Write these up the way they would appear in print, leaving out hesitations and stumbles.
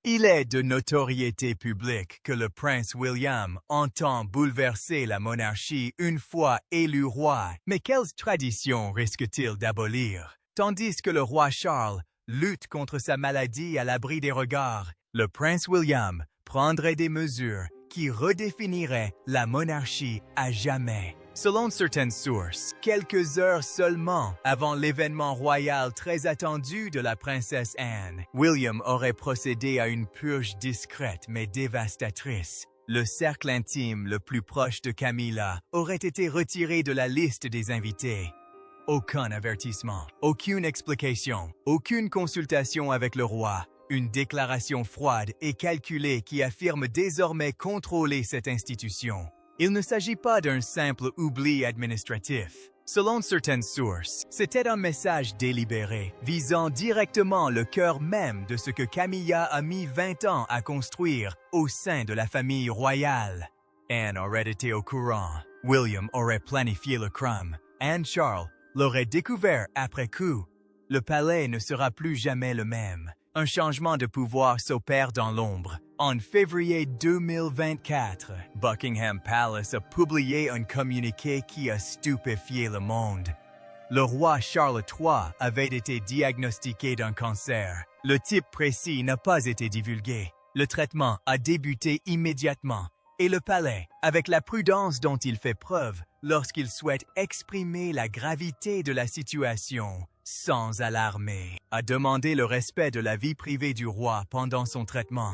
Il est de notoriété publique que le prince William entend bouleverser la monarchie une fois élu roi, mais quelles traditions risque-t-il d'abolir? Tandis que le roi Charles lutte contre sa maladie à l'abri des regards, le prince William prendrait des mesures qui redéfiniraient la monarchie à jamais. Selon certaines sources, quelques heures seulement avant l'événement royal très attendu de la princesse Anne, William aurait procédé à une purge discrète mais dévastatrice. Le cercle intime le plus proche de Camilla aurait été retiré de la liste des invités. Aucun avertissement, aucune explication, aucune consultation avec le roi. Une déclaration froide et calculée qui affirme désormais contrôler cette institution. Il ne s'agit pas d'un simple oubli administratif. Selon certaines sources, c'était un message délibéré, visant directement le cœur même de ce que Camilla a mis 20 ans à construire au sein de la famille royale. Anne aurait été au courant. William aurait planifié le crime. Anne Charles l'aurait découvert après coup. Le palais ne sera plus jamais le même. Un changement de pouvoir s'opère dans l'ombre. En février 2024, Buckingham Palace a publié un communiqué qui a stupéfié le monde. Le roi Charles III avait été diagnostiqué d'un cancer. Le type précis n'a pas été divulgué. Le traitement a débuté immédiatement. Et le palais, avec la prudence dont il fait preuve lorsqu'il souhaite exprimer la gravité de la situation, sans alarmer, a demandé le respect de la vie privée du roi pendant son traitement.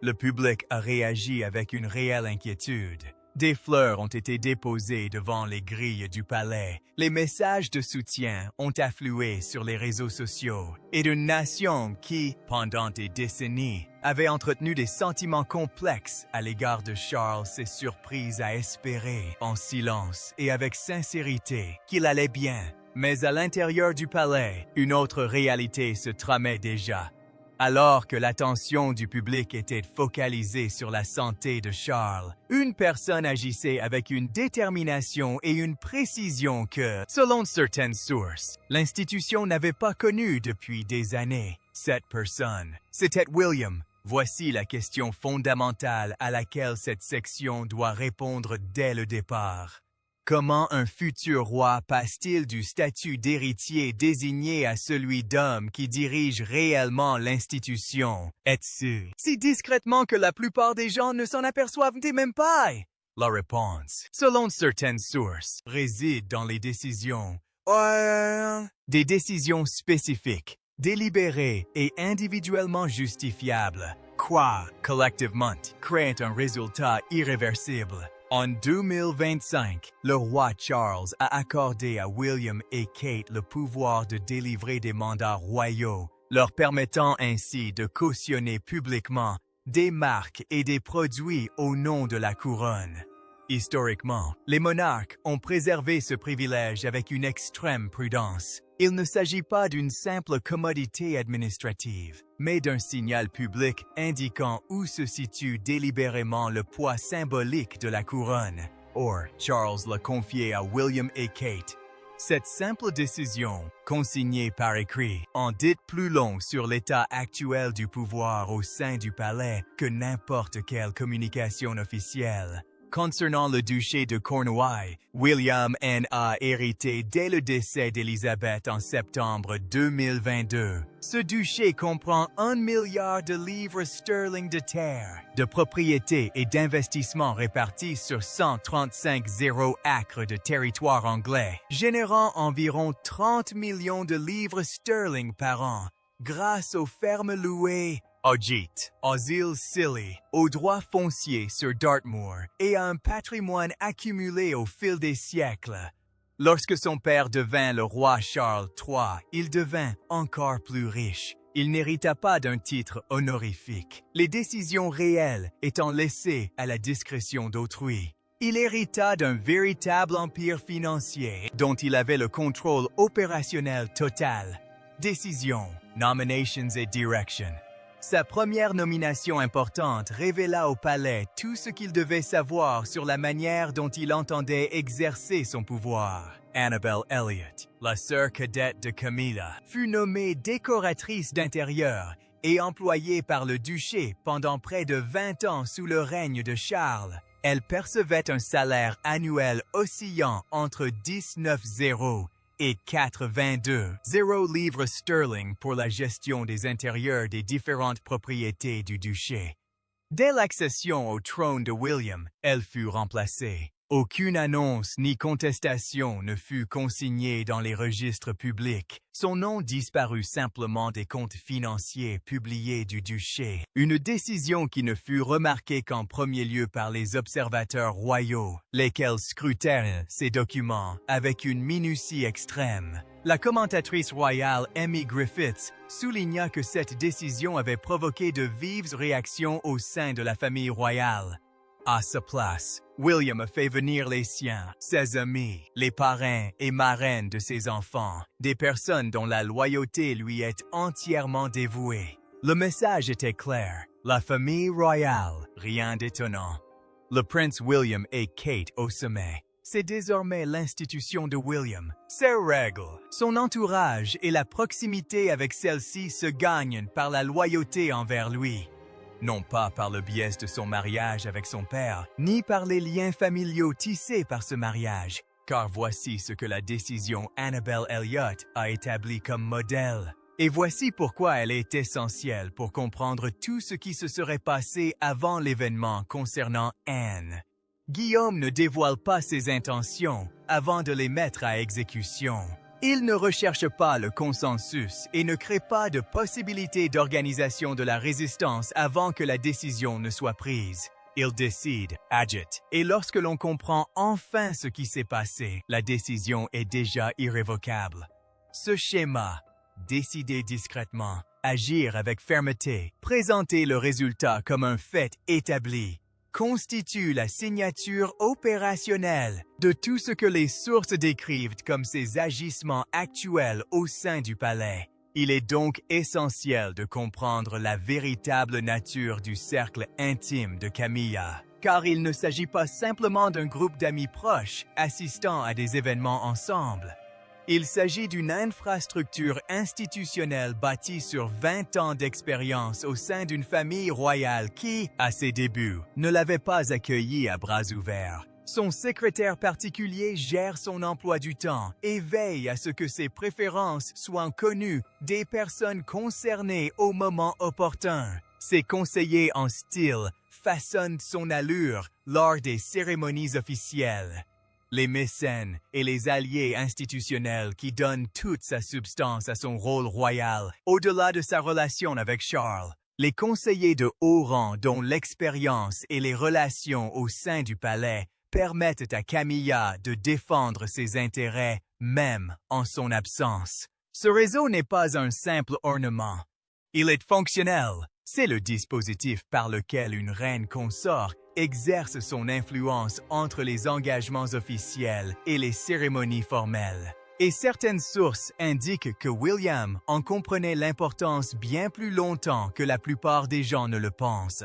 Le public a réagi avec une réelle inquiétude. Des fleurs ont été déposées devant les grilles du palais. Les messages de soutien ont afflué sur les réseaux sociaux. Et une nation qui, pendant des décennies, avait entretenu des sentiments complexes à l'égard de Charles s'est surprise à espérer, en silence et avec sincérité, qu'il allait bien. Mais à l'intérieur du palais, une autre réalité se tramait déjà. Alors que l'attention du public était focalisée sur la santé de Charles, une personne agissait avec une détermination et une précision que, selon certaines sources, l'institution n'avait pas connue depuis des années. Cette personne, c'était William. Voici la question fondamentale à laquelle cette section doit répondre dès le départ. Comment un futur roi passe-t-il du statut d'héritier désigné à celui d'homme qui dirige réellement l'institution? Et-ce si discrètement que la plupart des gens ne s'en aperçoivent même pas? La réponse, selon certaines sources, réside dans les décisions. Des décisions spécifiques, délibérées et individuellement justifiables. Quoi, collectivement, créent un résultat irréversible. En 2025, le roi Charles a accordé à William et Kate le pouvoir de délivrer des mandats royaux, leur permettant ainsi de cautionner publiquement des marques et des produits au nom de la couronne. Historiquement, les monarques ont préservé ce privilège avec une extrême prudence. Il ne s'agit pas d'une simple commodité administrative, mais d'un signal public indiquant où se situe délibérément le poids symbolique de la couronne. Or, Charles l'a confié à William et Kate. Cette simple décision, consignée par écrit, en dit plus long sur l'état actuel du pouvoir au sein du palais que n'importe quelle communication officielle. Concernant le duché de Cornouailles, William en a hérité dès le décès d'Élisabeth en septembre 2022. Ce duché comprend 1 milliard de livres sterling de terre, de propriétés et d'investissements répartis sur 135,0 acres de territoire anglais, générant environ 30 millions de livres sterling par an, grâce aux fermes louées Ajit, aux îles Scilly, aux droits fonciers sur Dartmoor et à un patrimoine accumulé au fil des siècles. Lorsque son père devint le roi Charles III, il devint encore plus riche. Il n'hérita pas d'un titre honorifique, les décisions réelles étant laissées à la discrétion d'autrui. Il hérita d'un véritable empire financier dont il avait le contrôle opérationnel total. Décisions, nominations et direction. Sa première nomination importante révéla au palais tout ce qu'il devait savoir sur la manière dont il entendait exercer son pouvoir. Annabel Elliot, la sœur cadette de Camilla, fut nommée décoratrice d'intérieur et employée par le duché pendant près de 20 ans sous le règne de Charles. Elle percevait un salaire annuel oscillant entre 19,0 et 82,0 livres sterling pour la gestion des intérieurs des différentes propriétés du duché. Dès l'accession au trône de William, elle fut remplacée. Aucune annonce ni contestation ne fut consignée dans les registres publics. Son nom disparut simplement des comptes financiers publiés du duché. Une décision qui ne fut remarquée qu'en premier lieu par les observateurs royaux, lesquels scrutèrent ces documents avec une minutie extrême. La commentatrice royale Amy Griffiths souligna que cette décision avait provoqué de vives réactions au sein de la famille royale. À sa place, William a fait venir les siens, ses amis, les parrains et marraines de ses enfants, des personnes dont la loyauté lui est entièrement dévouée. Le message était clair, la famille royale, rien d'étonnant. Le prince William et Kate au sommet. C'est désormais l'institution de William. Ses règles, son entourage et la proximité avec celle-ci se gagnent par la loyauté envers lui. Non pas par le biais de son mariage avec son père, ni par les liens familiaux tissés par ce mariage, car voici ce que la décision Annabel Elliot a établi comme modèle. Et voici pourquoi elle est essentielle pour comprendre tout ce qui se serait passé avant l'événement concernant Anne. Guillaume ne dévoile pas ses intentions avant de les mettre à exécution. Il ne recherche pas le consensus et ne crée pas de possibilité d'organisation de la résistance avant que la décision ne soit prise. Il décide, agite, et lorsque l'on comprend enfin ce qui s'est passé, la décision est déjà irrévocable. Ce schéma, décider discrètement, agir avec fermeté, présenter le résultat comme un fait établi, constitue la signature opérationnelle de tout ce que les sources décrivent comme ses agissements actuels au sein du palais. Il est donc essentiel de comprendre la véritable nature du cercle intime de Camilla, car il ne s'agit pas simplement d'un groupe d'amis proches assistant à des événements ensemble. Il s'agit d'une infrastructure institutionnelle bâtie sur 20 ans d'expérience au sein d'une famille royale qui, à ses débuts, ne l'avait pas accueillie à bras ouverts. Son secrétaire particulier gère son emploi du temps et veille à ce que ses préférences soient connues des personnes concernées au moment opportun. Ses conseillers en style façonnent son allure lors des cérémonies officielles. Les mécènes et les alliés institutionnels qui donnent toute sa substance à son rôle royal, au-delà de sa relation avec Charles. Les conseillers de haut rang dont l'expérience et les relations au sein du palais permettent à Camilla de défendre ses intérêts, même en son absence. Ce réseau n'est pas un simple ornement. Il est fonctionnel. C'est le dispositif par lequel une reine consort exerce son influence entre les engagements officiels et les cérémonies formelles. Et certaines sources indiquent que William en comprenait l'importance bien plus longtemps que la plupart des gens ne le pensent.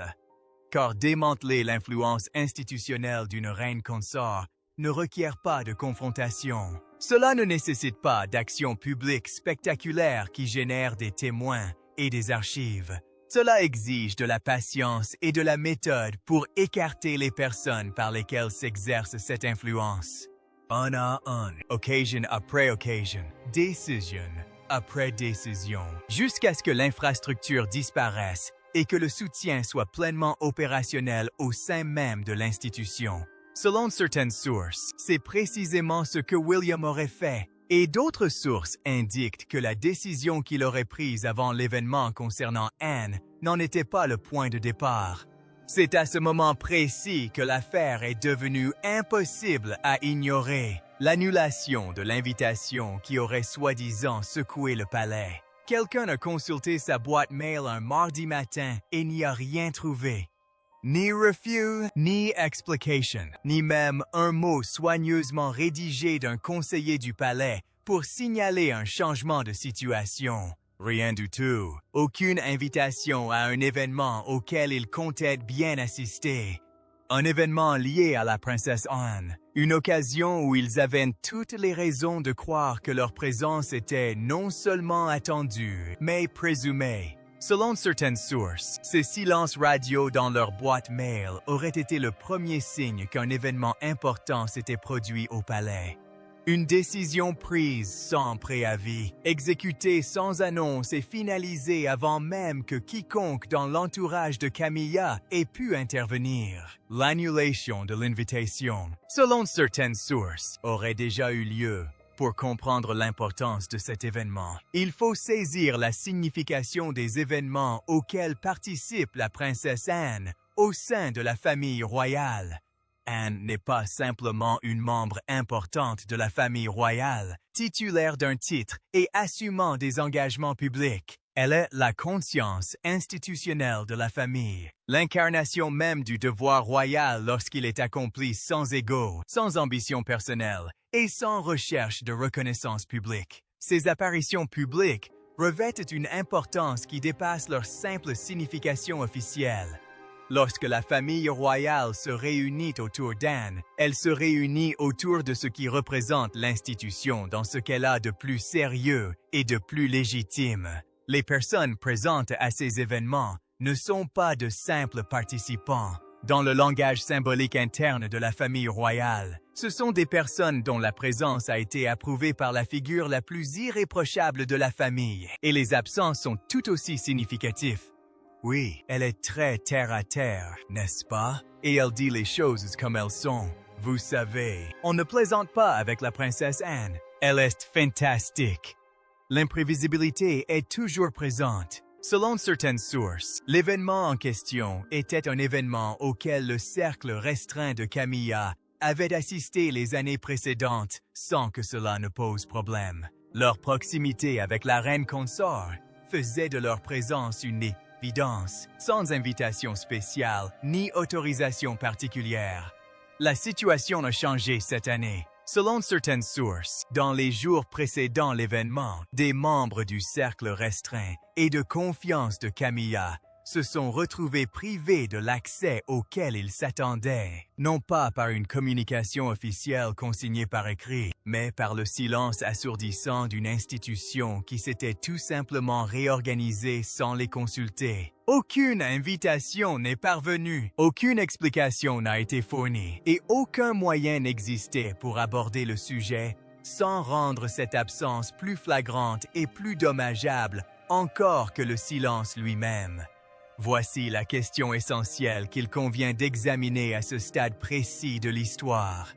Car démanteler l'influence institutionnelle d'une reine consort ne requiert pas de confrontation. Cela ne nécessite pas d'actions publiques spectaculaires qui génèrent des témoins et des archives. Cela exige de la patience et de la méthode pour écarter les personnes par lesquelles s'exerce cette influence. Un à un, occasion après occasion, décision après décision, jusqu'à ce que l'infrastructure disparaisse et que le soutien soit pleinement opérationnel au sein même de l'institution. Selon certaines sources, c'est précisément ce que William aurait fait. Et d'autres sources indiquent que la décision qu'il aurait prise avant l'événement concernant Anne n'en était pas le point de départ. C'est à ce moment précis que l'affaire est devenue impossible à ignorer. L'annulation de l'invitation qui aurait soi-disant secoué le palais. Quelqu'un a consulté sa boîte mail un mardi matin et n'y a rien trouvé. Ni refus, ni explication, ni même un mot soigneusement rédigé d'un conseiller du palais pour signaler un changement de situation. Rien du tout. Aucune invitation à un événement auquel il comptait bien assister. Un événement lié à la princesse Anne. Une occasion où ils avaient toutes les raisons de croire que leur présence était non seulement attendue, mais présumée. Selon certaines sources, ces silences radio dans leur boîte mail auraient été le premier signe qu'un événement important s'était produit au palais. Une décision prise sans préavis, exécutée sans annonce et finalisée avant même que quiconque dans l'entourage de Camilla ait pu intervenir. L'annulation de l'invitation, selon certaines sources, aurait déjà eu lieu. Pour comprendre l'importance de cet événement, il faut saisir la signification des événements auxquels participe la princesse Anne au sein de la famille royale. Anne n'est pas simplement une membre importante de la famille royale, titulaire d'un titre et assumant des engagements publics. Elle est la conscience institutionnelle de la famille, l'incarnation même du devoir royal lorsqu'il est accompli sans ego, sans ambition personnelle et sans recherche de reconnaissance publique. Ces apparitions publiques revêtent une importance qui dépasse leur simple signification officielle. Lorsque la famille royale se réunit autour d'Anne, elle se réunit autour de ce qui représente l'institution dans ce qu'elle a de plus sérieux et de plus légitime. Les personnes présentes à ces événements ne sont pas de simples participants. Dans le langage symbolique interne de la famille royale, ce sont des personnes dont la présence a été approuvée par la figure la plus irréprochable de la famille, et les absences sont tout aussi significatives. Oui, elle est très terre-à-terre, n'est-ce pas? Et elle dit les choses comme elles sont. Vous savez, on ne plaisante pas avec la princesse Anne. Elle est fantastique. L'imprévisibilité est toujours présente. Selon certaines sources, l'événement en question était un événement auquel le cercle restreint de Camilla avait assisté les années précédentes sans que cela ne pose problème. Leur proximité avec la reine consort faisait de leur présence une évidence, sans invitation spéciale ni autorisation particulière. La situation a changé cette année. Selon certaines sources, dans les jours précédant l'événement, des membres du cercle restreint et de confiance de Camilla se sont retrouvés privés de l'accès auquel ils s'attendaient, non pas par une communication officielle consignée par écrit, mais par le silence assourdissant d'une institution qui s'était tout simplement réorganisée sans les consulter. Aucune invitation n'est parvenue, aucune explication n'a été fournie et aucun moyen n'existait pour aborder le sujet sans rendre cette absence plus flagrante et plus dommageable encore que le silence lui-même. Voici la question essentielle qu'il convient d'examiner à ce stade précis de l'histoire.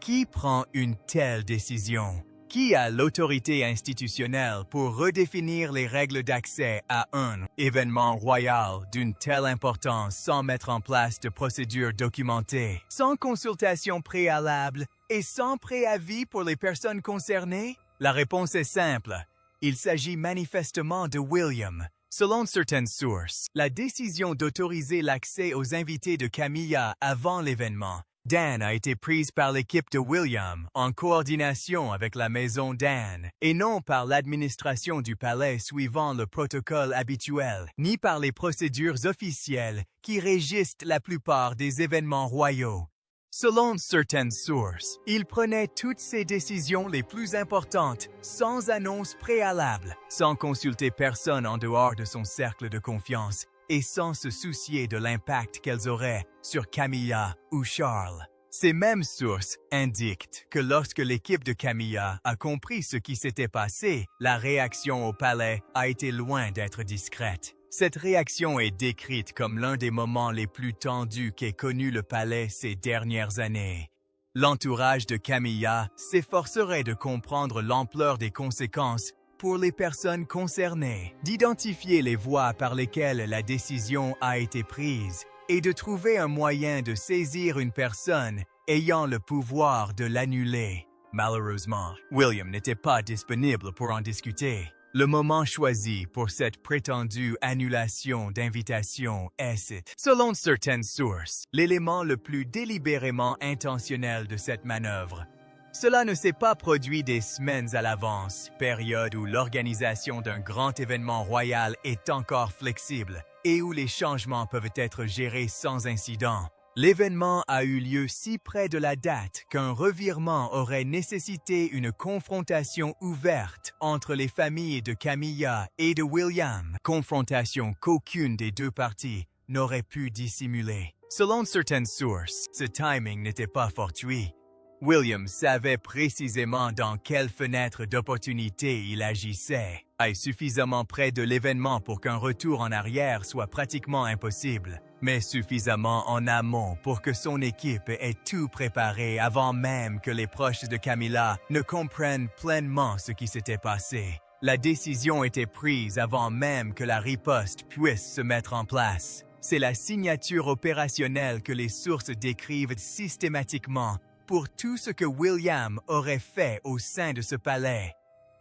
Qui prend une telle décision? Qui a l'autorité institutionnelle pour redéfinir les règles d'accès à un événement royal d'une telle importance sans mettre en place de procédures documentées, sans consultation préalable et sans préavis pour les personnes concernées? La réponse est simple. Il s'agit manifestement de William. Selon certaines sources, la décision d'autoriser l'accès aux invités de Camilla avant l'événement d'Anne a été prise par l'équipe de William en coordination avec la maison d'Anne et non par l'administration du palais suivant le protocole habituel, ni par les procédures officielles qui régissent la plupart des événements royaux. Selon certaines sources, il prenait toutes ses décisions les plus importantes sans annonce préalable, sans consulter personne en dehors de son cercle de confiance et sans se soucier de l'impact qu'elles auraient sur Camilla ou Charles. Ces mêmes sources indiquent que lorsque l'équipe de Camilla a compris ce qui s'était passé, la réaction au palais a été loin d'être discrète. Cette réaction est décrite comme l'un des moments les plus tendus qu'ait connu le palais ces dernières années. L'entourage de Camilla s'efforcerait de comprendre l'ampleur des conséquences pour les personnes concernées, d'identifier les voies par lesquelles la décision a été prise et de trouver un moyen de saisir une personne ayant le pouvoir de l'annuler. Malheureusement, William n'était pas disponible pour en discuter. Le moment choisi pour cette prétendue annulation d'invitation est, selon certaines sources, l'élément le plus délibérément intentionnel de cette manœuvre. Cela ne s'est pas produit des semaines à l'avance, période où l'organisation d'un grand événement royal est encore flexible et où les changements peuvent être gérés sans incident. L'événement a eu lieu si près de la date qu'un revirement aurait nécessité une confrontation ouverte entre les familles de Camilla et de William, confrontation qu'aucune des deux parties n'aurait pu dissimuler. Selon certaines sources, ce timing n'était pas fortuit. William savait précisément dans quelle fenêtre d'opportunité il agissait, suffisamment près de l'événement pour qu'un retour en arrière soit pratiquement impossible, mais suffisamment en amont pour que son équipe ait tout préparé avant même que les proches de Camilla ne comprennent pleinement ce qui s'était passé. La décision était prise avant même que la riposte puisse se mettre en place. C'est la signature opérationnelle que les sources décrivent systématiquement pour tout ce que William aurait fait au sein de ce palais.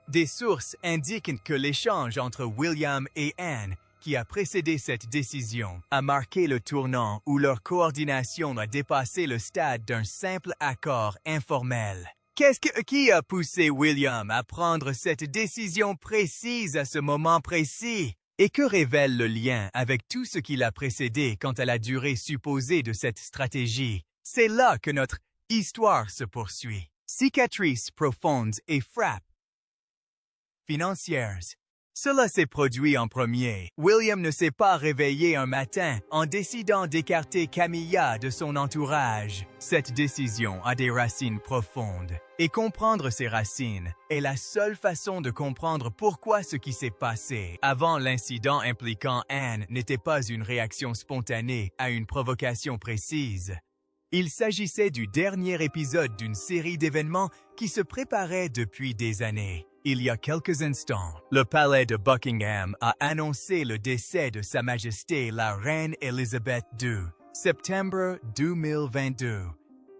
Des sources indiquent que l'échange entre William et Anne, qui a précédé cette décision, a marqué le tournant où leur coordination a dépassé le stade d'un simple accord informel. Qui a poussé William à prendre cette décision précise à ce moment précis? Et que révèle le lien avec tout ce qui l'a précédé quant à la durée supposée de cette stratégie? C'est là que notre histoire se poursuit. Cicatrices profondes et frappes financières. Cela s'est produit en premier. William ne s'est pas réveillé un matin en décidant d'écarter Camilla de son entourage. Cette décision a des racines profondes. Et comprendre ces racines est la seule façon de comprendre pourquoi ce qui s'est passé avant l'incident impliquant Anne n'était pas une réaction spontanée à une provocation précise. Il s'agissait du dernier épisode d'une série d'événements qui se préparait depuis des années. Il y a quelques instants, le palais de Buckingham a annoncé le décès de Sa Majesté la Reine Élisabeth II, septembre 2022.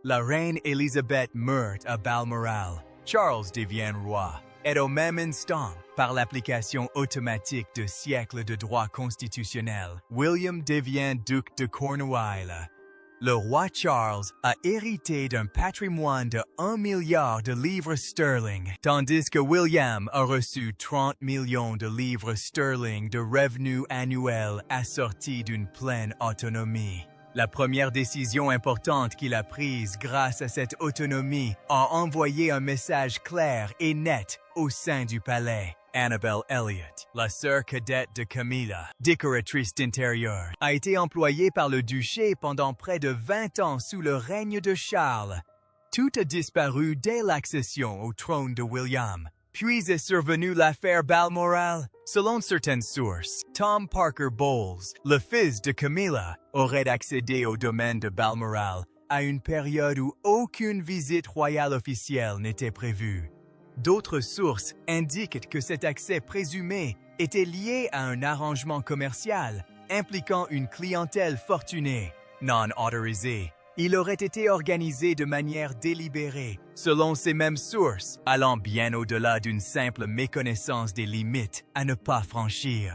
La Reine Élisabeth meurt à Balmoral. Charles devient roi. Et au même instant, par l'application automatique de siècles de droit constitutionnel, William devient duc de Cornouailles. Le roi Charles a hérité d'un patrimoine de 1 milliard de livres sterling, tandis que William a reçu 30 millions de livres sterling de revenus annuels assortis d'une pleine autonomie. La première décision importante qu'il a prise grâce à cette autonomie a envoyé un message clair et net au sein du palais. Annabel Elliot, la sœur cadette de Camilla, décoratrice d'intérieur, a été employée par le duché pendant près de 20 ans sous le règne de Charles. Tout a disparu dès l'accession au trône de William. Puis est survenue l'affaire Balmoral. Selon certaines sources, Tom Parker Bowles, le fils de Camilla, aurait accédé au domaine de Balmoral à une période où aucune visite royale officielle n'était prévue. D'autres sources indiquent que cet accès présumé était lié à un arrangement commercial impliquant une clientèle fortunée, non autorisée. Il aurait été organisé de manière délibérée, selon ces mêmes sources, allant bien au-delà d'une simple méconnaissance des limites à ne pas franchir.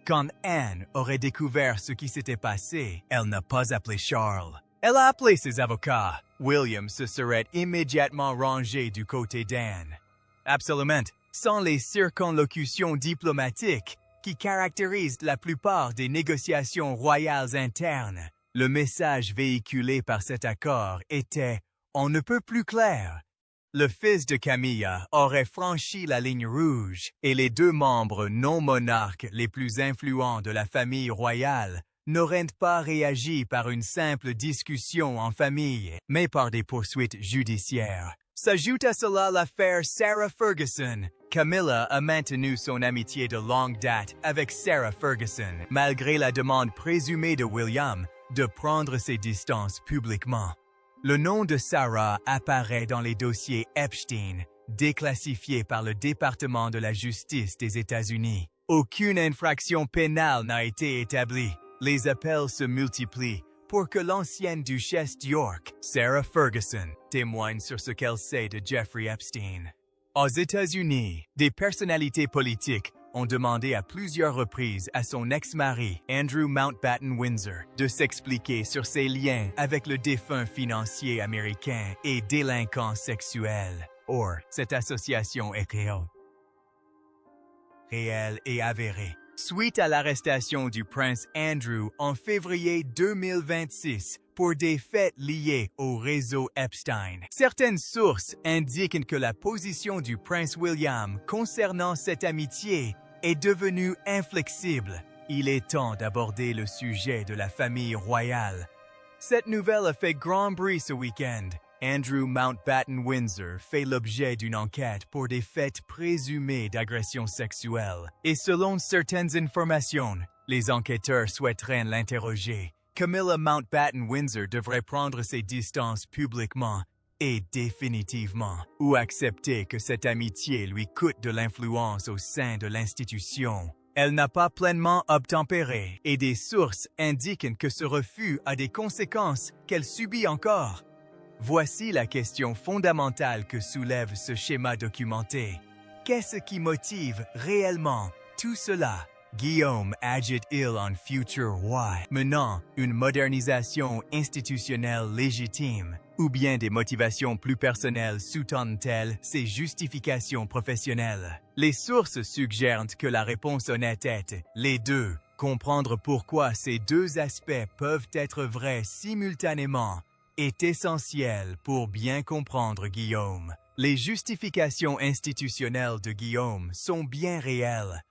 Quand Anne aurait découvert ce qui s'était passé, elle n'a pas appelé Charles. Elle a appelé ses avocats. William se serait immédiatement rangé du côté d'Anne. Absolument, sans les circonlocutions diplomatiques qui caractérisent la plupart des négociations royales internes. Le message véhiculé par cet accord était « on ne peut plus clair ». Le fils de Camilla aurait franchi la ligne rouge et les deux membres non monarques les plus influents de la famille royale n'auraient pas réagi par une simple discussion en famille, mais par des poursuites judiciaires. S'ajoute à cela l'affaire Sarah Ferguson. Camilla a maintenu son amitié de longue date avec Sarah Ferguson, malgré la demande présumée de William de prendre ses distances publiquement. Le nom de Sarah apparaît dans les dossiers Epstein, déclassifiés par le département de la justice des États-Unis. Aucune infraction pénale n'a été établie. Les appels se multiplient pour que l'ancienne duchesse d'York, Sarah Ferguson, témoigne sur ce qu'elle sait de Jeffrey Epstein. Aux États-Unis, des personnalités politiques ont demandé à plusieurs reprises à son ex-mari, Andrew Mountbatten Windsor, de s'expliquer sur ses liens avec le défunt financier américain et délinquant sexuel. Or, cette association est réelle et avérée. Suite à l'arrestation du prince Andrew en février 2026 pour des faits liés au réseau Epstein, certaines sources indiquent que la position du prince William concernant cette amitié est devenue inflexible. Il est temps d'aborder le sujet de la famille royale. Cette nouvelle a fait grand bruit ce week-end. Andrew Mountbatten-Windsor fait l'objet d'une enquête pour des faits présumés d'agression sexuelle. Et selon certaines informations, les enquêteurs souhaiteraient l'interroger. Camilla Mountbatten-Windsor devrait prendre ses distances publiquement et définitivement, ou accepter que cette amitié lui coûte de l'influence au sein de l'institution. Elle n'a pas pleinement obtempéré et des sources indiquent que ce refus a des conséquences qu'elle subit encore. Voici la question fondamentale que soulève ce schéma documenté. Qu'est-ce qui motive réellement tout cela? Guillaume agite-t-il en futur roi, menant une modernisation institutionnelle légitime, ou bien des motivations plus personnelles sous-tendent-elles ces justifications professionnelles? Les sources suggèrent que la réponse honnête est les deux. Comprendre pourquoi ces deux aspects peuvent être vrais simultanément est essentiel pour bien comprendre Guillaume. Les justifications institutionnelles de Guillaume sont bien réelles.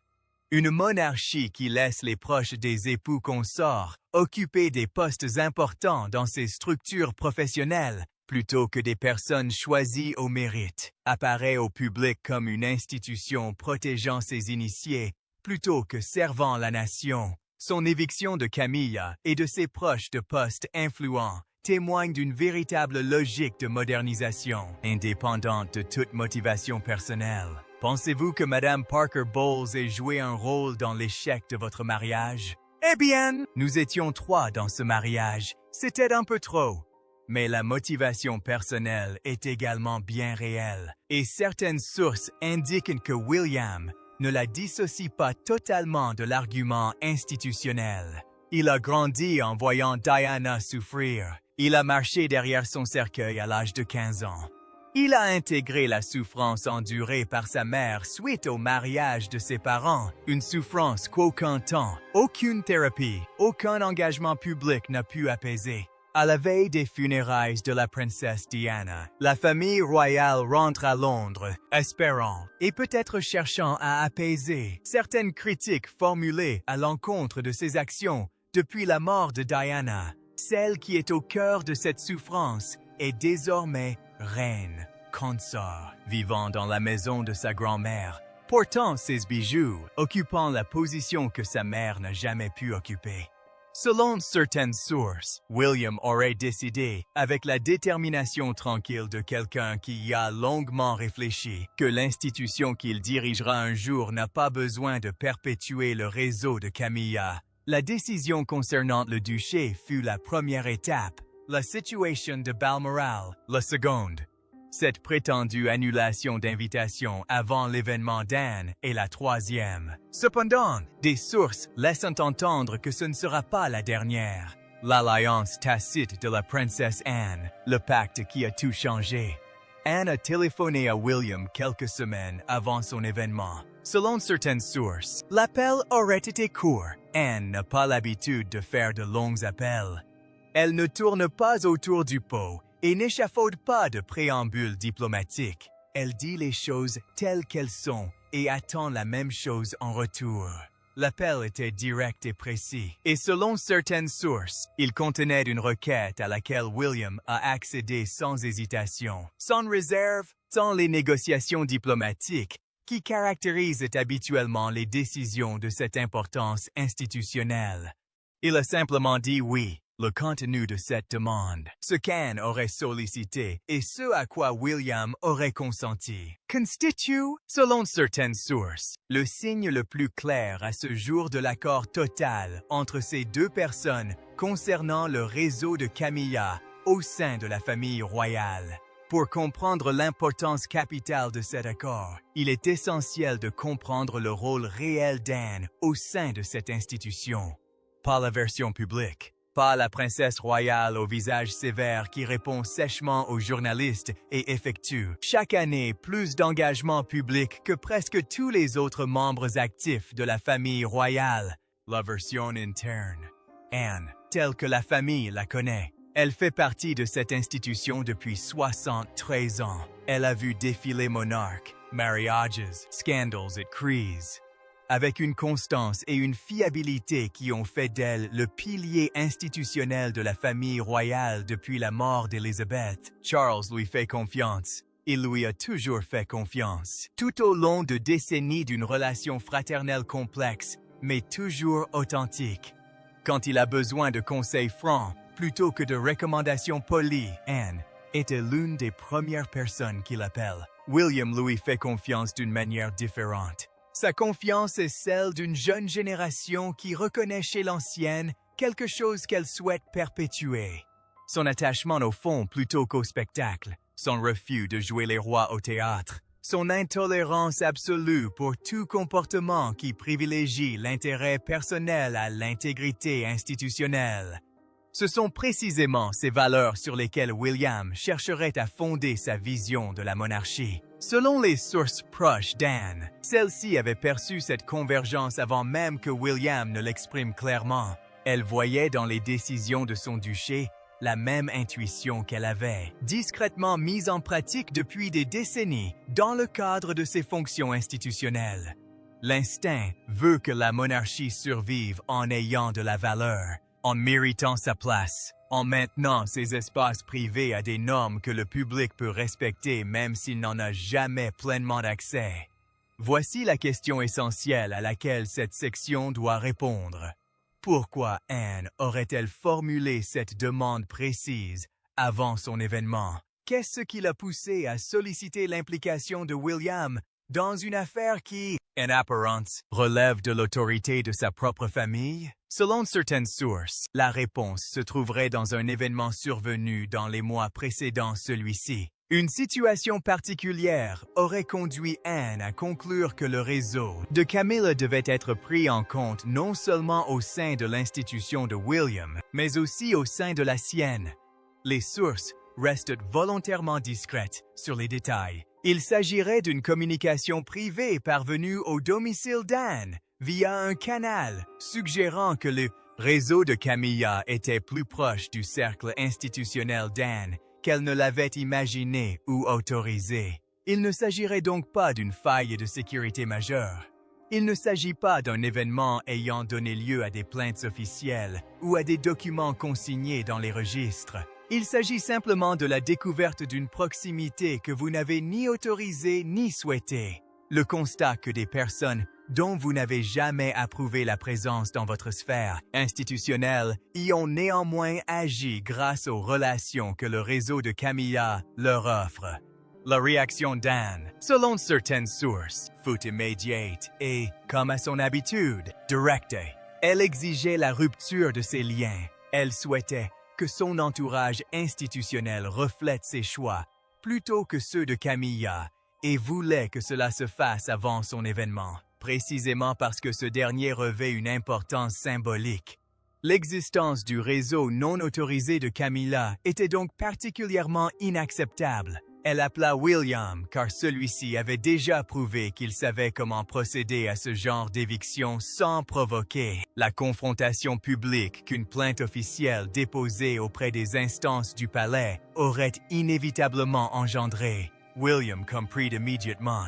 Une monarchie qui laisse les proches des époux consorts occuper des postes importants dans ses structures professionnelles plutôt que des personnes choisies au mérite apparaît au public comme une institution protégeant ses initiés plutôt que servant la nation. Son éviction de Camilla et de ses proches de postes influents témoigne d'une véritable logique de modernisation, indépendante de toute motivation personnelle. Pensez-vous que Madame Parker Bowles ait joué un rôle dans l'échec de votre mariage? Eh bien, nous étions 3 dans ce mariage. C'était un peu trop. Mais la motivation personnelle est également bien réelle, et certaines sources indiquent que William ne la dissocie pas totalement de l'argument institutionnel. Il a grandi en voyant Diana souffrir. Il a marché derrière son cercueil à l'âge de 15 ans. Il a intégré la souffrance endurée par sa mère suite au mariage de ses parents, une souffrance qu'aucun temps, aucune thérapie, aucun engagement public n'a pu apaiser. À la veille des funérailles de la princesse Diana, la famille royale rentre à Londres, espérant et peut-être cherchant à apaiser certaines critiques formulées à l'encontre de ses actions depuis la mort de Diana. Celle qui est au cœur de cette souffrance est désormais reine, consort, vivant dans la maison de sa grand-mère, portant ses bijoux, occupant la position que sa mère n'a jamais pu occuper. Selon certaines sources, William aurait décidé, avec la détermination tranquille de quelqu'un qui y a longuement réfléchi, que l'institution qu'il dirigera un jour n'a pas besoin de perpétuer le réseau de Camilla. La décision concernant le duché fut la première étape, la situation de Balmoral, la seconde. Cette prétendue annulation d'invitation avant l'événement d'Anne est la troisième. Cependant, des sources laissent entendre que ce ne sera pas la dernière. L'alliance tacite de la princesse Anne, le pacte qui a tout changé. Anne a téléphoné à William quelques semaines avant son événement. Selon certaines sources, l'appel aurait été court. Anne n'a pas l'habitude de faire de longs appels. Elle ne tourne pas autour du pot et n'échafaude pas de préambule diplomatique. Elle dit les choses telles qu'elles sont et attend la même chose en retour. L'appel était direct et précis, et selon certaines sources, il contenait une requête à laquelle William a accédé sans hésitation, sans réserve, sans les négociations diplomatiques qui caractérisent habituellement les décisions de cette importance institutionnelle. Il a simplement dit oui. Le contenu de cette demande, ce qu'Anne aurait sollicité et ce à quoi William aurait consenti, constitue, selon certaines sources, le signe le plus clair à ce jour de l'accord total entre ces deux personnes concernant le réseau de Camilla au sein de la famille royale. Pour comprendre l'importance capitale de cet accord, il est essentiel de comprendre le rôle réel d'Anne au sein de cette institution. Pas la version publique. Pas la princesse royale au visage sévère qui répond sèchement aux journalistes et effectue chaque année plus d'engagement public que presque tous les autres membres actifs de la famille royale. La version interne. Anne, telle que la famille la connaît. Elle fait partie de cette institution depuis 73 ans. Elle a vu défiler monarques, mariages, scandals et crises, avec une constance et une fiabilité qui ont fait d'elle le pilier institutionnel de la famille royale depuis la mort d'Élisabeth. Charles lui fait confiance. Il lui a toujours fait confiance. Tout au long de décennies d'une relation fraternelle complexe, mais toujours authentique. Quand il a besoin de conseils francs, plutôt que de recommandations polies, Anne était l'une des premières personnes qu'il appelle. William lui fait confiance d'une manière différente. Sa confiance est celle d'une jeune génération qui reconnaît chez l'ancienne quelque chose qu'elle souhaite perpétuer. Son attachement au fond plutôt qu'au spectacle, son refus de jouer les rois au théâtre, son intolérance absolue pour tout comportement qui privilégie l'intérêt personnel à l'intégrité institutionnelle. Ce sont précisément ces valeurs sur lesquelles William chercherait à fonder sa vision de la monarchie. Selon les sources proches d'Anne, celle-ci avait perçu cette convergence avant même que William ne l'exprime clairement. Elle voyait dans les décisions de son duché la même intuition qu'elle avait, discrètement mise en pratique depuis des décennies dans le cadre de ses fonctions institutionnelles. L'instinct veut que la monarchie survive en ayant de la valeur, en méritant sa place, en maintenant ses espaces privés à des normes que le public peut respecter même s'il n'en a jamais pleinement accès. Voici la question essentielle à laquelle cette section doit répondre. Pourquoi Anne aurait-elle formulé cette demande précise avant son événement? Qu'est-ce qui l'a poussé à solliciter l'implication de William dans une affaire qui, en apparence, relève de l'autorité de sa propre famille? Selon certaines sources, la réponse se trouverait dans un événement survenu dans les mois précédant celui-ci. Une situation particulière aurait conduit Anne à conclure que le réseau de Camilla devait être pris en compte non seulement au sein de l'institution de William, mais aussi au sein de la sienne. Les sources restent volontairement discrètes sur les détails. Il s'agirait d'une communication privée parvenue au domicile d'Anne via un canal, suggérant que le réseau de Camilla était plus proche du cercle institutionnel d'Anne qu'elle ne l'avait imaginé ou autorisé. Il ne s'agirait donc pas d'une faille de sécurité majeure. Il ne s'agit pas d'un événement ayant donné lieu à des plaintes officielles ou à des documents consignés dans les registres. Il s'agit simplement de la découverte d'une proximité que vous n'avez ni autorisée ni souhaitée. Le constat que des personnes dont vous n'avez jamais approuvé la présence dans votre sphère institutionnelle y ont néanmoins agi grâce aux relations que le réseau de Camilla leur offre. La réaction d'Anne, selon certaines sources, fut immédiate et, comme à son habitude, directe. Elle exigeait la rupture de ses liens. Elle souhaitait que son entourage institutionnel reflète ses choix plutôt que ceux de Camilla et voulait que cela se fasse avant son événement, précisément parce que ce dernier revêt une importance symbolique. L'existence du réseau non autorisé de Camilla était donc particulièrement inacceptable. Elle appela William car celui-ci avait déjà prouvé qu'il savait comment procéder à ce genre d'éviction sans provoquer la confrontation publique qu'une plainte officielle déposée auprès des instances du palais aurait inévitablement engendrée. William comprit immédiatement.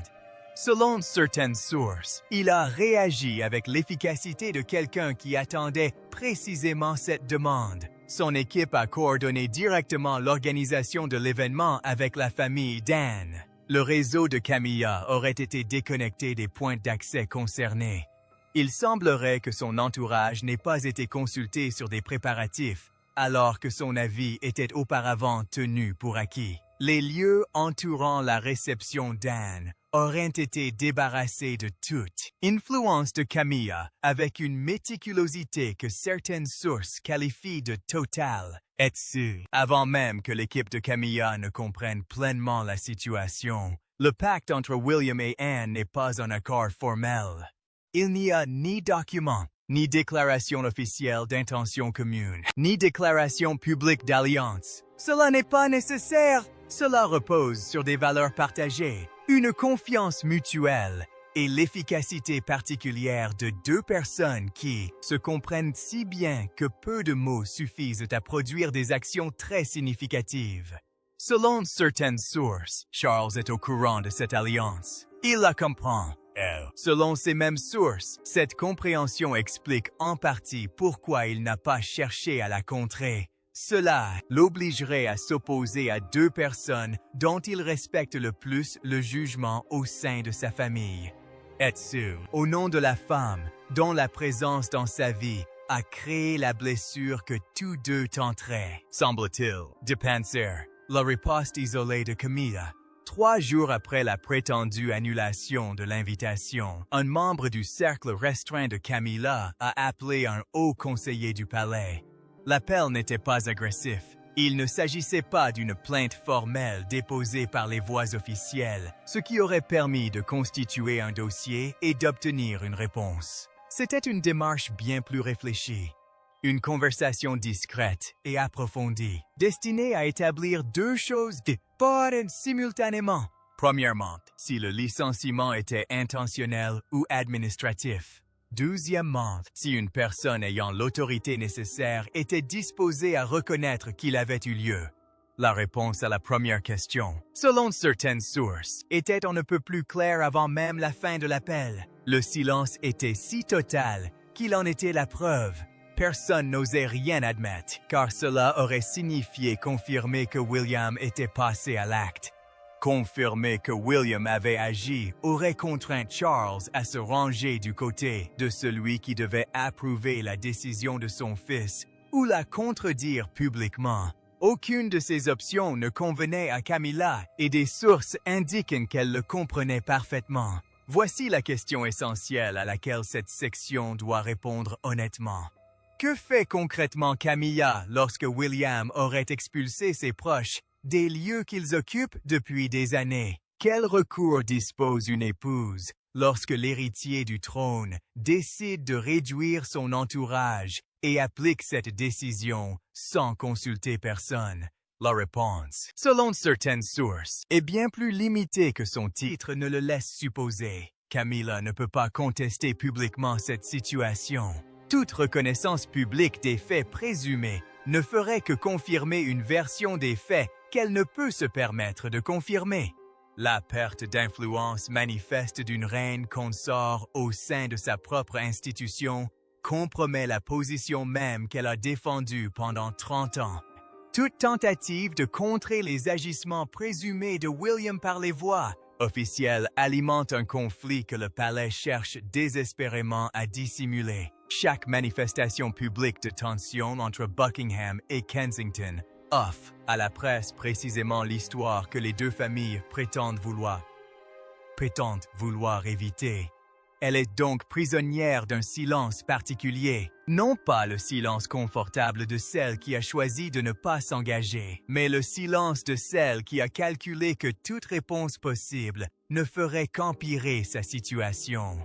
Selon certaines sources, il a réagi avec l'efficacité de quelqu'un qui attendait précisément cette demande. Son équipe a coordonné directement l'organisation de l'événement avec la famille d'Anne. Le réseau de Camilla aurait été déconnecté des points d'accès concernés. Il semblerait que son entourage n'ait pas été consulté sur des préparatifs, alors que son avis était auparavant tenu pour acquis. Les lieux entourant la réception d'Anne auraient été débarrassés de toute influence de Camilla avec une méticulosité que certaines sources qualifient de totale, et ce, avant même que l'équipe de Camilla ne comprenne pleinement la situation. Le pacte entre William et Anne n'est pas un accord formel. Il n'y a ni document, ni déclaration officielle d'intention commune, ni déclaration publique d'alliance. Cela n'est pas nécessaire. Cela repose sur des valeurs partagées, une confiance mutuelle et l'efficacité particulière de deux personnes qui se comprennent si bien que peu de mots suffisent à produire des actions très significatives. Selon certaines sources, Charles est au courant de cette alliance. Il la comprend, elle. Selon ces mêmes sources, cette compréhension explique en partie pourquoi il n'a pas cherché à la contrer. Cela l'obligerait à s'opposer à deux personnes dont il respecte le plus le jugement au sein de sa famille. Etsu, au nom de la femme, dont la présence dans sa vie a créé la blessure que tous deux tenteraient, semble-t-il, de penser. La riposte isolée de Camilla. 3 jours après la prétendue annulation de l'invitation, un membre du cercle restreint de Camilla a appelé un haut conseiller du palais. L'appel n'était pas agressif. Il ne s'agissait pas d'une plainte formelle déposée par les voies officielles, ce qui aurait permis de constituer un dossier et d'obtenir une réponse. C'était une démarche bien plus réfléchie. Une conversation discrète et approfondie, destinée à établir 2 choses différentes simultanément. Premièrement, si le licenciement était intentionnel ou administratif. Deuxièmement, si une personne ayant l'autorité nécessaire était disposée à reconnaître qu'il avait eu lieu. La réponse à la première question, selon certaines sources, était on ne peut plus claire avant même la fin de l'appel. Le silence était si total qu'il en était la preuve. Personne n'osait rien admettre, car cela aurait signifié confirmer que William était passé à l'acte. Confirmer que William avait agi aurait contraint Charles à se ranger du côté de celui qui devait approuver la décision de son fils ou la contredire publiquement. Aucune de ces options ne convenait à Camilla et des sources indiquent qu'elle le comprenait parfaitement. Voici la question essentielle à laquelle cette section doit répondre honnêtement. Que fait concrètement Camilla lorsque William aurait expulsé ses proches des lieux qu'ils occupent depuis des années? Quel recours dispose une épouse lorsque l'héritier du trône décide de réduire son entourage et applique cette décision sans consulter personne? La réponse, selon certaines sources, est bien plus limitée que son titre ne le laisse supposer. Camilla ne peut pas contester publiquement cette situation. Toute reconnaissance publique des faits présumés ne ferait que confirmer une version des faits qu'elle ne peut se permettre de confirmer. La perte d'influence manifeste d'une reine consort au sein de sa propre institution compromet la position même qu'elle a défendue pendant 30 ans. Toute tentative de contrer les agissements présumés de William par les voies officielles alimente un conflit que le palais cherche désespérément à dissimuler. Chaque manifestation publique de tension entre Buckingham et Kensington offre à la presse précisément l'histoire que les deux familles prétendent vouloir éviter. Elle est donc prisonnière d'un silence particulier, non pas le silence confortable de celle qui a choisi de ne pas s'engager, mais le silence de celle qui a calculé que toute réponse possible ne ferait qu'empirer sa situation.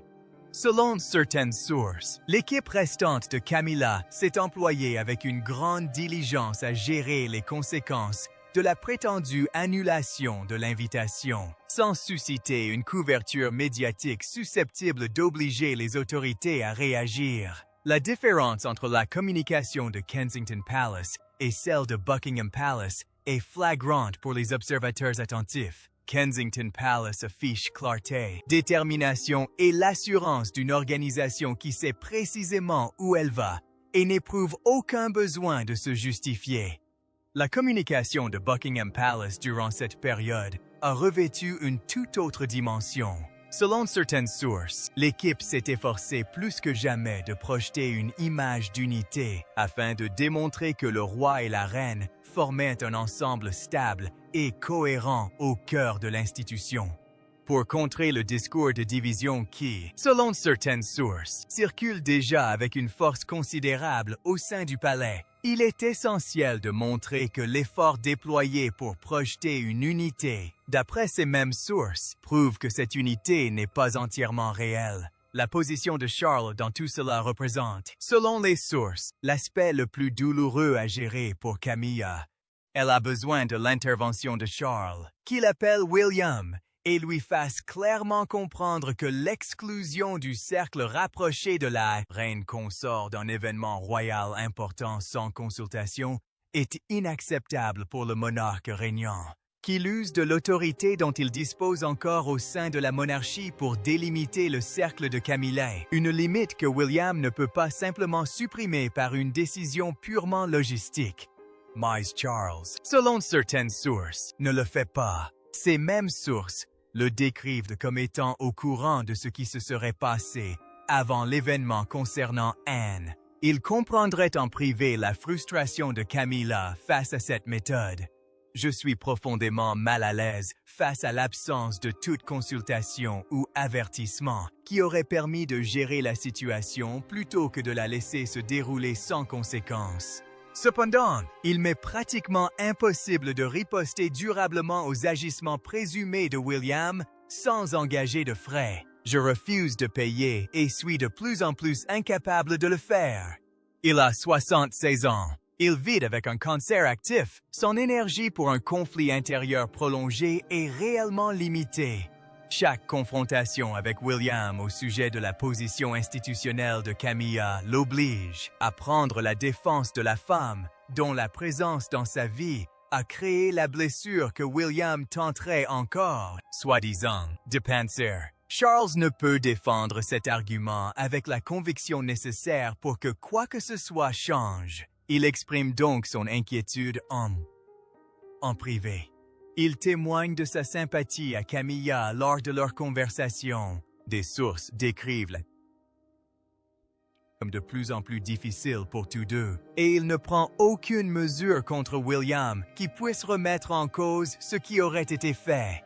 Selon certaines sources, l'équipe restante de Camilla s'est employée avec une grande diligence à gérer les conséquences de la prétendue annulation de l'invitation, sans susciter une couverture médiatique susceptible d'obliger les autorités à réagir. La différence entre la communication de Kensington Palace et celle de Buckingham Palace est flagrante pour les observateurs attentifs. Kensington Palace affiche clarté, détermination et l'assurance d'une organisation qui sait précisément où elle va et n'éprouve aucun besoin de se justifier. La communication de Buckingham Palace durant cette période a revêtu une toute autre dimension. Selon certaines sources, l'équipe s'est efforcée plus que jamais de projeter une image d'unité afin de démontrer que le roi et la reine formaient un ensemble stable et cohérent au cœur de l'institution. Pour contrer le discours de division qui, selon certaines sources, circule déjà avec une force considérable au sein du palais, il est essentiel de montrer que l'effort déployé pour projeter une unité, d'après ces mêmes sources, prouve que cette unité n'est pas entièrement réelle. La position de Charles dans tout cela représente, selon les sources, l'aspect le plus douloureux à gérer pour Camilla. Elle a besoin de l'intervention de Charles, qui l'appelle William, et lui fasse clairement comprendre que l'exclusion du cercle rapproché de la reine consort d'un événement royal important sans consultation est inacceptable pour le monarque régnant, qu'il use de l'autorité dont il dispose encore au sein de la monarchie pour délimiter le cercle de Camilla, une limite que William ne peut pas simplement supprimer par une décision purement logistique. Mais Charles, selon certaines sources, ne le fait pas. Ces mêmes sources le décrivent comme étant au courant de ce qui se serait passé avant l'événement concernant Anne. Il comprendrait en privé la frustration de Camilla face à cette méthode. Je suis profondément mal à l'aise face à l'absence de toute consultation ou avertissement qui aurait permis de gérer la situation plutôt que de la laisser se dérouler sans conséquence. Cependant, il m'est pratiquement impossible de riposter durablement aux agissements présumés de William sans engager de frais. Je refuse de payer et suis de plus en plus incapable de le faire. Il a 76 ans. Il vit avec un cancer actif. Son énergie pour un conflit intérieur prolongé est réellement limitée. Chaque confrontation avec William au sujet de la position institutionnelle de Camilla l'oblige à prendre la défense de la femme dont la présence dans sa vie a créé la blessure que William tenterait encore, soi-disant, de panser. Charles ne peut défendre cet argument avec la conviction nécessaire pour que quoi que ce soit change. Il exprime donc son inquiétude en privé. Il témoigne de sa sympathie à Camilla lors de leur conversation. Des sources décrivent la comme de plus en plus difficile pour tous deux, et il ne prend aucune mesure contre William qui puisse remettre en cause ce qui aurait été fait.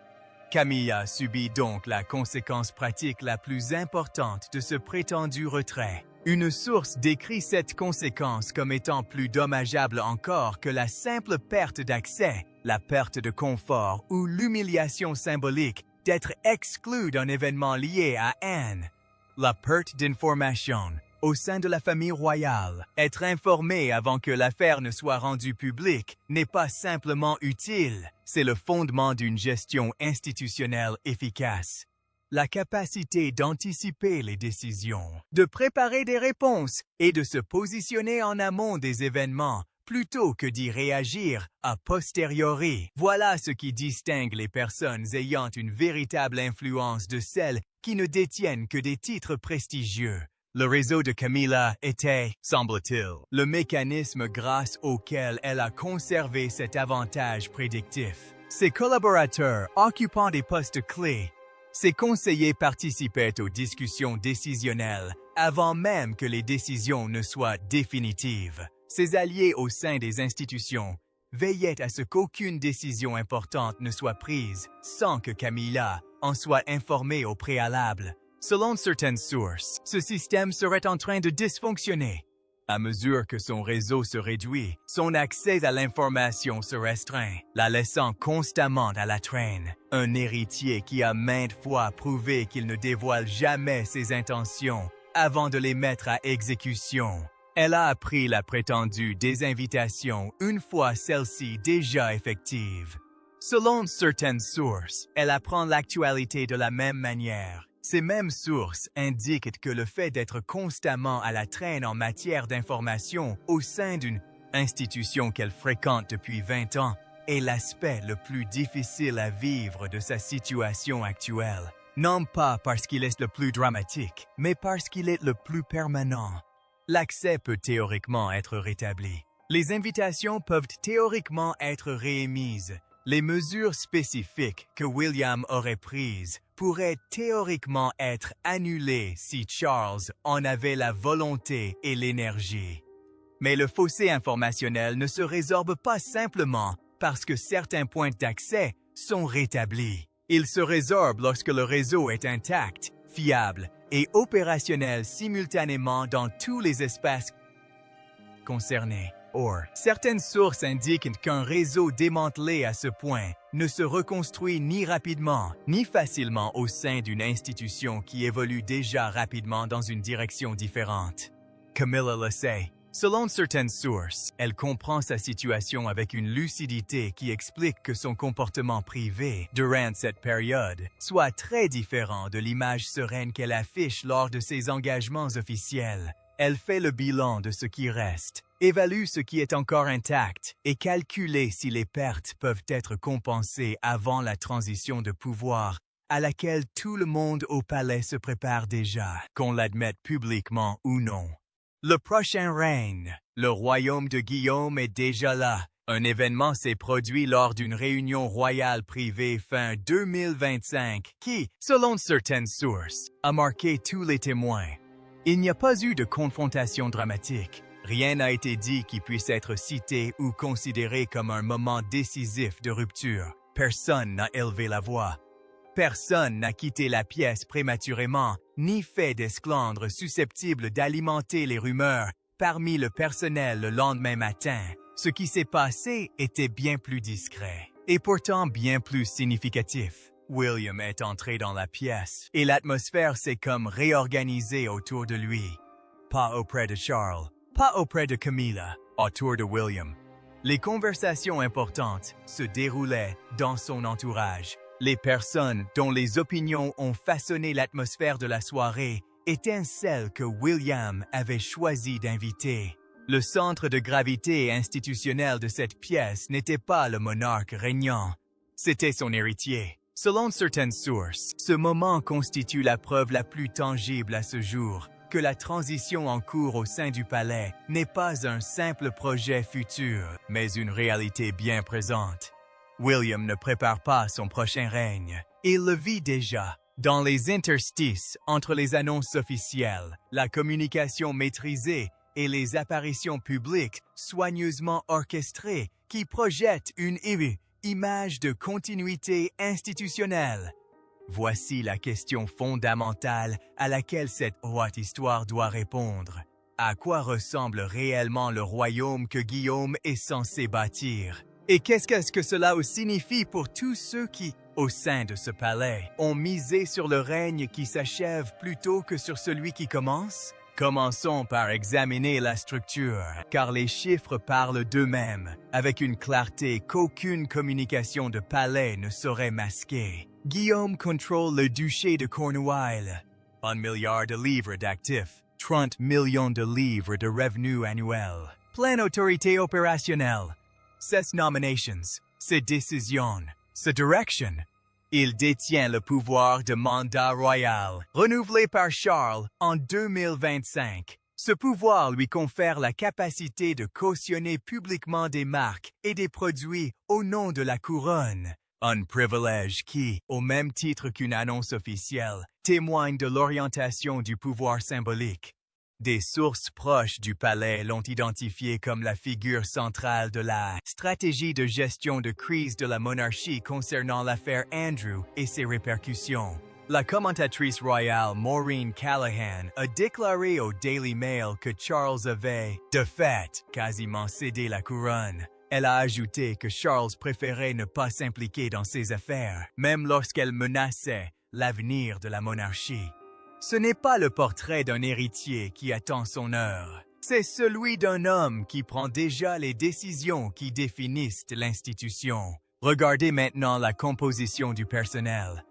Camilla subit donc la conséquence pratique la plus importante de ce prétendu retrait. Une source décrit cette conséquence comme étant plus dommageable encore que la simple perte d'accès, la perte de confort ou l'humiliation symbolique d'être exclu d'un événement lié à Anne. La perte d'information au sein de la famille royale, être informé avant que l'affaire ne soit rendue publique n'est pas simplement utile, c'est le fondement d'une gestion institutionnelle efficace. La capacité d'anticiper les décisions, de préparer des réponses et de se positionner en amont des événements plutôt que d'y réagir a posteriori. Voilà ce qui distingue les personnes ayant une véritable influence de celles qui ne détiennent que des titres prestigieux. Le réseau de Camilla était, semble-t-il, le mécanisme grâce auquel elle a conservé cet avantage prédictif. Ses collaborateurs occupant des postes clés, ses conseillers participaient aux discussions décisionnelles avant même que les décisions ne soient définitives. Ses alliés au sein des institutions veillaient à ce qu'aucune décision importante ne soit prise sans que Camilla en soit informée au préalable. Selon certaines sources, ce système serait en train de dysfonctionner. À mesure que son réseau se réduit, son accès à l'information se restreint, la laissant constamment à la traîne. Un héritier qui a maintes fois prouvé qu'il ne dévoile jamais ses intentions avant de les mettre à exécution. Elle a appris la prétendue désinvitation une fois celle-ci déjà effective. Selon certaines sources, elle apprend l'actualité de la même manière. Ces mêmes sources indiquent que le fait d'être constamment à la traîne en matière d'information au sein d'une institution qu'elle fréquente depuis 20 ans est l'aspect le plus difficile à vivre de sa situation actuelle. Non pas parce qu'il est le plus dramatique, mais parce qu'il est le plus permanent. L'accès peut théoriquement être rétabli. Les invitations peuvent théoriquement être réémises. Les mesures spécifiques que William aurait prises pourraient théoriquement être annulées si Charles en avait la volonté et l'énergie. Mais le fossé informationnel ne se résorbe pas simplement parce que certains points d'accès sont rétablis. Il se résorbe lorsque le réseau est intact, fiable et opérationnel simultanément dans tous les espaces concernés. Or, certaines sources indiquent qu'un réseau démantelé à ce point ne se reconstruit ni rapidement ni facilement au sein d'une institution qui évolue déjà rapidement dans une direction différente. Camilla le sait. Selon certaines sources, elle comprend sa situation avec une lucidité qui explique que son comportement privé durant cette période soit très différent de l'image sereine qu'elle affiche lors de ses engagements officiels. Elle fait le bilan de ce qui reste, évalue ce qui est encore intact et calcule si les pertes peuvent être compensées avant la transition de pouvoir à laquelle tout le monde au palais se prépare déjà, qu'on l'admette publiquement ou non. Le prochain règne, le royaume de Guillaume est déjà là. Un événement s'est produit lors d'une réunion royale privée fin 2025 qui, selon certaines sources, a marqué tous les témoins. Il n'y a pas eu de confrontation dramatique. Rien n'a été dit qui puisse être cité ou considéré comme un moment décisif de rupture. Personne n'a élevé la voix. Personne n'a quitté la pièce prématurément, ni fait d'esclandres susceptibles d'alimenter les rumeurs parmi le personnel le lendemain matin. Ce qui s'est passé était bien plus discret, et pourtant bien plus significatif. William est entré dans la pièce, et l'atmosphère s'est comme réorganisée autour de lui. Pas auprès de Charles, pas auprès de Camilla, autour de William. Les conversations importantes se déroulaient dans son entourage. Les personnes dont les opinions ont façonné l'atmosphère de la soirée étaient celles que William avait choisi d'inviter. Le centre de gravité institutionnel de cette pièce n'était pas le monarque régnant, c'était son héritier. Selon certaines sources, ce moment constitue la preuve la plus tangible à ce jour que la transition en cours au sein du palais n'est pas un simple projet futur, mais une réalité bien présente. William ne prépare pas son prochain règne. Il le vit déjà. Dans les interstices entre les annonces officielles, la communication maîtrisée et les apparitions publiques soigneusement orchestrées qui projettent une image de continuité institutionnelle. Voici la question fondamentale à laquelle cette haute histoire doit répondre. À quoi ressemble réellement le royaume que Guillaume est censé bâtir? Et qu'est-ce que cela signifie pour tous ceux qui, au sein de ce palais, ont misé sur le règne qui s'achève plutôt que sur celui qui commence? Commençons par examiner la structure, car les chiffres parlent d'eux-mêmes, avec une clarté qu'aucune communication de palais ne saurait masquer. Guillaume contrôle le duché de Cornouailles, 1 milliard de livres d'actifs, 30 millions de livres de revenus annuels, pleine autorité opérationnelle, ses nominations, ses décisions, sa direction. Il détient le pouvoir de mandat royal, renouvelé par Charles en 2025. Ce pouvoir lui confère la capacité de cautionner publiquement des marques et des produits au nom de la couronne. Un privilège qui, au même titre qu'une annonce officielle, témoigne de l'orientation du pouvoir symbolique. Des sources proches du palais l'ont identifié comme la figure centrale de la stratégie de gestion de crise de la monarchie concernant l'affaire Andrew et ses répercussions. La commentatrice royale Maureen Callahan a déclaré au Daily Mail que Charles avait, de fait, quasiment cédé la couronne. Elle a ajouté que Charles préférait ne pas s'impliquer dans ses affaires, même lorsqu'elle menaçait l'avenir de la monarchie. Ce n'est pas le portrait d'un héritier qui attend son heure. C'est celui d'un homme qui prend déjà les décisions qui définissent l'institution. Regardez maintenant la composition du personnel.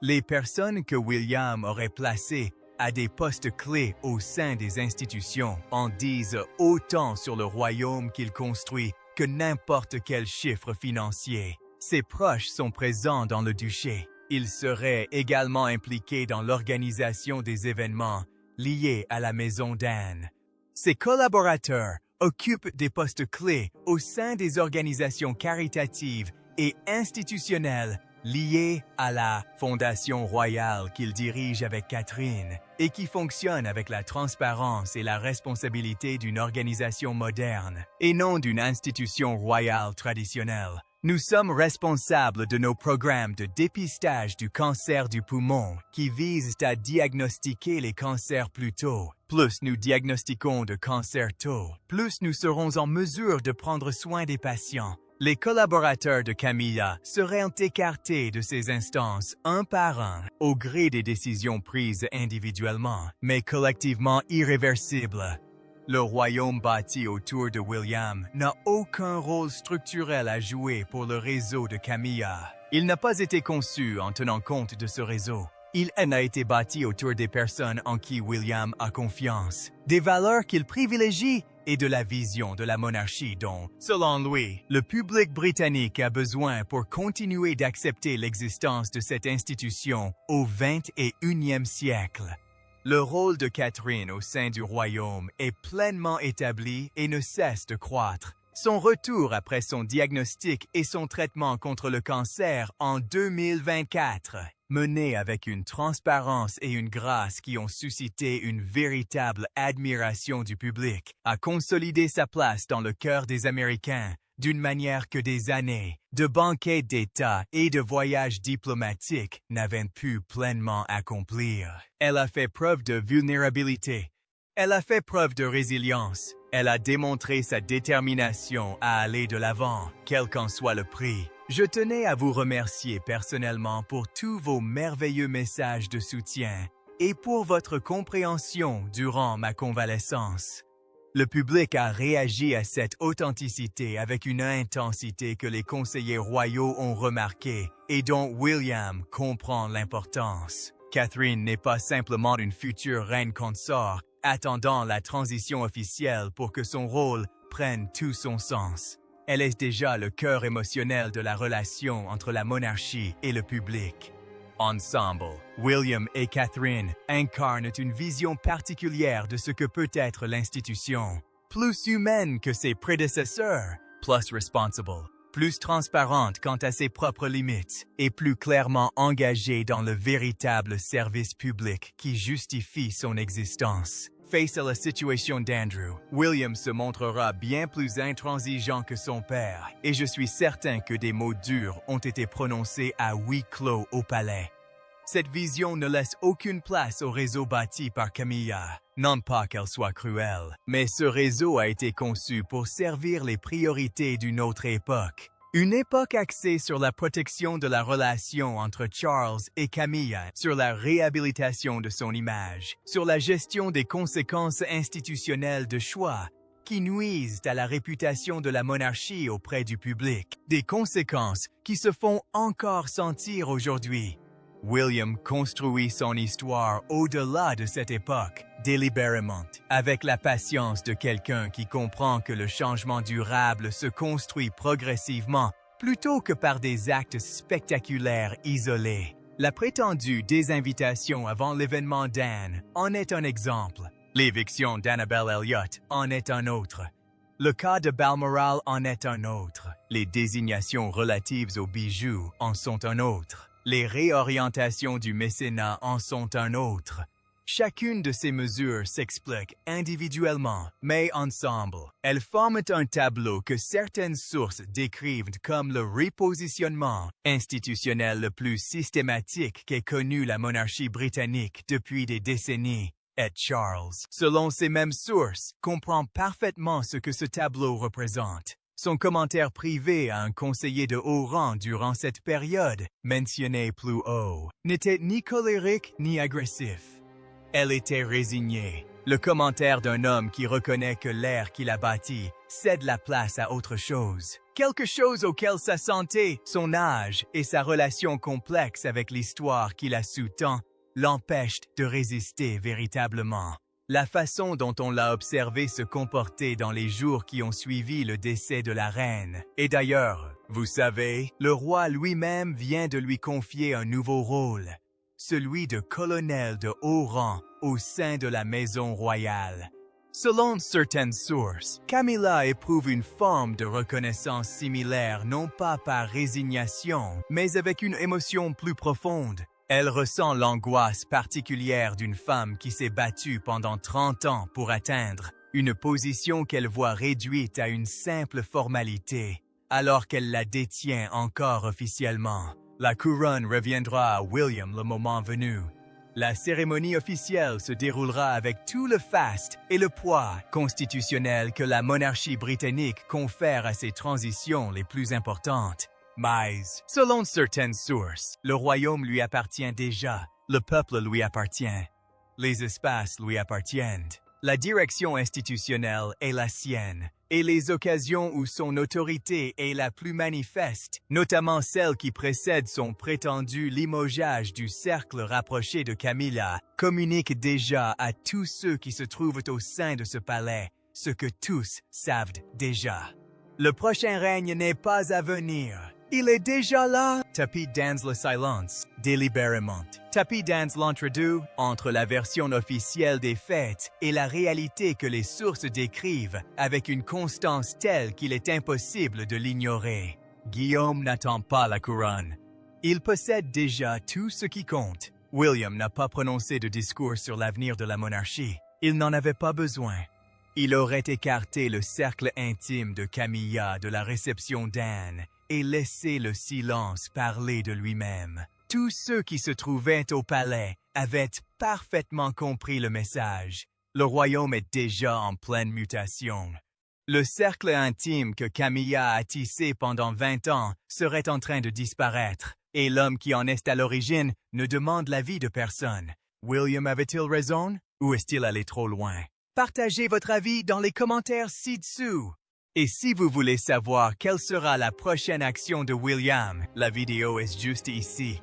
Les personnes que William aurait placées à des postes clés au sein des institutions en disent autant sur le royaume qu'il construit que n'importe quel chiffre financier. Ses proches sont présents dans le duché. Il serait également impliqué dans l'organisation des événements liés à la maison d'Anne. Ses collaborateurs occupent des postes clés au sein des organisations caritatives et institutionnelles liées à la Fondation royale qu'il dirige avec Catherine et qui fonctionne avec la transparence et la responsabilité d'une organisation moderne et non d'une institution royale traditionnelle. Nous sommes responsables de nos programmes de dépistage du cancer du poumon qui visent à diagnostiquer les cancers plus tôt. Plus nous diagnostiquons de cancers tôt, plus nous serons en mesure de prendre soin des patients. Les collaborateurs de Camilla seraient écartés de ces instances un par un, au gré des décisions prises individuellement, mais collectivement irréversibles. Le royaume bâti autour de William n'a aucun rôle structurel à jouer pour le réseau de Camilla. Il n'a pas été conçu en tenant compte de ce réseau. Il a été bâti autour des personnes en qui William a confiance, des valeurs qu'il privilégie et de la vision de la monarchie dont, selon lui, le public britannique a besoin pour continuer d'accepter l'existence de cette institution au 21e siècle. Le rôle de Catherine au sein du royaume est pleinement établi et ne cesse de croître. Son retour après son diagnostic et son traitement contre le cancer en 2024, mené avec une transparence et une grâce qui ont suscité une véritable admiration du public, a consolidé sa place dans le cœur des Américains d'une manière que des années de banquets d'État et de voyages diplomatiques n'avaient pu pleinement accomplir. Elle a fait preuve de vulnérabilité. Elle a fait preuve de résilience. Elle a démontré sa détermination à aller de l'avant, quel qu'en soit le prix. Je tenais à vous remercier personnellement pour tous vos merveilleux messages de soutien et pour votre compréhension durant ma convalescence. Le public a réagi à cette authenticité avec une intensité que les conseillers royaux ont remarquée et dont William comprend l'importance. Catherine n'est pas simplement une future reine consort, attendant la transition officielle pour que son rôle prenne tout son sens. Elle est déjà le cœur émotionnel de la relation entre la monarchie et le public. Ensemble, William et Catherine incarnent une vision particulière de ce que peut être l'institution. Plus humaine que ses prédécesseurs, plus responsible, plus transparente quant à ses propres limites et plus clairement engagée dans le véritable service public qui justifie son existence. Face à la situation d'Andrew, William se montrera bien plus intransigeant que son père et je suis certain que des mots durs ont été prononcés à huis clos au palais. Cette vision ne laisse aucune place au réseau bâti par Camilla. Non pas qu'elle soit cruelle, mais ce réseau a été conçu pour servir les priorités d'une autre époque. Une époque axée sur la protection de la relation entre Charles et Camilla, sur la réhabilitation de son image, sur la gestion des conséquences institutionnelles de choix qui nuisent à la réputation de la monarchie auprès du public, des conséquences qui se font encore sentir aujourd'hui. William construit son histoire au-delà de cette époque, délibérément, avec la patience de quelqu'un qui comprend que le changement durable se construit progressivement plutôt que par des actes spectaculaires isolés. La prétendue désinvitation avant l'événement d'Anne en est un exemple. L'éviction d'Annabel Elliott en est un autre. Le cas de Balmoral en est un autre. Les désignations relatives aux bijoux en sont un autre. Les réorientations du mécénat en sont un autre. Chacune de ces mesures s'explique individuellement, mais ensemble. Elles forment un tableau que certaines sources décrivent comme le repositionnement institutionnel le plus systématique qu'ait connu la monarchie britannique depuis des décennies. Et Charles, selon ces mêmes sources, comprend parfaitement ce que ce tableau représente. Son commentaire privé à un conseiller de haut rang durant cette période, mentionné plus haut, n'était ni colérique ni agressif. Elle était résignée. Le commentaire d'un homme qui reconnaît que l'ère qu'il a bâti cède la place à autre chose. Quelque chose auquel sa santé, son âge et sa relation complexe avec l'histoire qui la sous-tend l'empêchent de résister véritablement. La façon dont on l'a observé se comporter dans les jours qui ont suivi le décès de la reine. Et d'ailleurs, vous savez, le roi lui-même vient de lui confier un nouveau rôle, celui de colonel de haut rang au sein de la maison royale. Selon certaines sources, Camilla éprouve une forme de reconnaissance similaire non pas par résignation, mais avec une émotion plus profonde. Elle ressent l'angoisse particulière d'une femme qui s'est battue pendant 30 ans pour atteindre une position qu'elle voit réduite à une simple formalité. alors qu'elle la détient encore officiellement. La couronne reviendra à William le moment venu. La cérémonie officielle se déroulera avec tout le faste et le poids constitutionnel que la monarchie britannique confère à ses transitions les plus importantes. Mais, selon certaines sources, le royaume lui appartient déjà, le peuple lui appartient, les espaces lui appartiennent. La direction institutionnelle est la sienne, et les occasions où son autorité est la plus manifeste, notamment celle qui précède son prétendu limogeage du cercle rapproché de Camilla, communiquent déjà à tous ceux qui se trouvent au sein de ce palais, ce que tous savent déjà. Le prochain règne n'est pas à venir. Il est déjà là. Tapis dans le silence, délibérément. Tapis dans l'entre-deux, entre la version officielle des faits et la réalité que les sources décrivent, avec une constance telle qu'il est impossible de l'ignorer. Guillaume n'attend pas la couronne. Il possède déjà tout ce qui compte. William n'a pas prononcé de discours sur l'avenir de la monarchie. Il n'en avait pas besoin. Il aurait écarté le cercle intime de Camilla de la réception d'Anne et laissé le silence parler de lui-même. Tous ceux qui se trouvaient au palais avaient parfaitement compris le message. Le royaume est déjà en pleine mutation. Le cercle intime que Camilla a tissé pendant 20 ans serait en train de disparaître, et l'homme qui en est à l'origine ne demande l'avis de personne. William avait-il raison ou est-il allé trop loin? Partagez votre avis dans les commentaires ci-dessous. Et si vous voulez savoir quelle sera la prochaine action de William, la vidéo est juste ici.